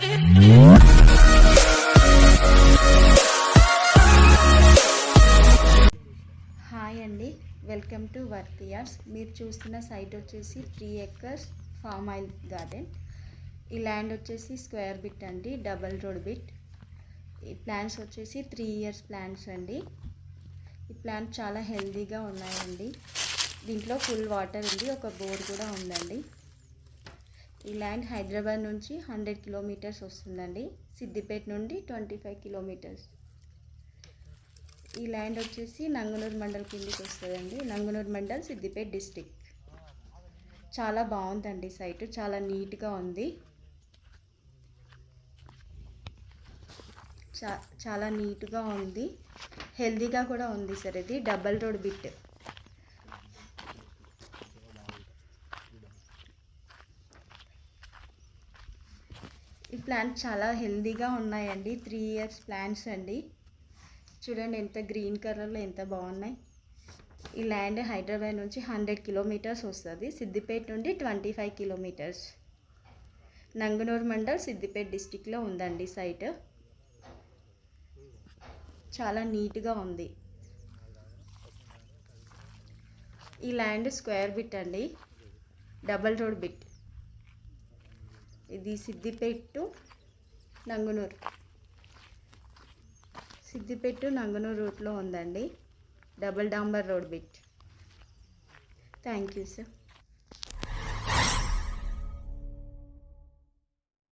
Hi అండి, welcome to work yards. మీరు చూస్తున్న సైట్ వచ్చేసి 3 acres ఫామ్ ఆయిల్ గార్డెన్. ఈ ల్యాండ్ వచ్చేసి స్క్వేర్ బిట్ అండి, డబల్ రోడ్ బిట్. ఈ ప్లాంట్స్ వచ్చేసి 3 years ప్లాంట్స్ అండి. ఈ ప్లాంట్ చాలా హెల్తీగా ఉన్నాయండి. దీంట్లో ఫుల్ వాటర్ ఉంది, ఒక బోర్ కూడా ఉందండి. ఈ ల్యాండ్ హైదరాబాద్ నుంచి 100 kilometers వస్తుందండి. సిద్దిపేట నుండి 25 kilometers. ఈ ల్యాండ్ వచ్చేసి నంగనూరు మండల్ కిందికి వస్తుందండి. నంగనూరు మండల్, సిద్దిపేట డిస్టిక్. చాలా బాగుందండి సైటు, చాలా నీట్గా ఉంది. చాలా నీట్గా ఉంది, హెల్తీగా కూడా ఉంది సార్. ఇది డబల్ రోడ్ బిట్. ఈ ప్లాంట్ చాలా హెల్తీగా ఉన్నాయండి. 3 years ప్లాంట్స్ అండి. చూడండి ఎంత గ్రీన్ కలర్లో ఎంత బాగున్నాయి. ఈ ల్యాండ్ హైదరాబాద్ నుంచి 100 kilometers వస్తుంది. సిద్దిపేట నుండి 25 kilometers. నంగనూరు మండల్, సిద్దిపేట డిస్టిక్లో ఉందండి సైట్. చాలా నీట్గా ఉంది. ఈ ల్యాండ్ స్క్వేర్ బిట్ అండి, డబల్ రోడ్ బిట్. ఇది సిద్దిపేట టు నంగనూరు, సిద్దిపేట టు నంగనూరు రూట్లో ఉందండి. డబల్ డాంబర్ road bit. Thank you sir.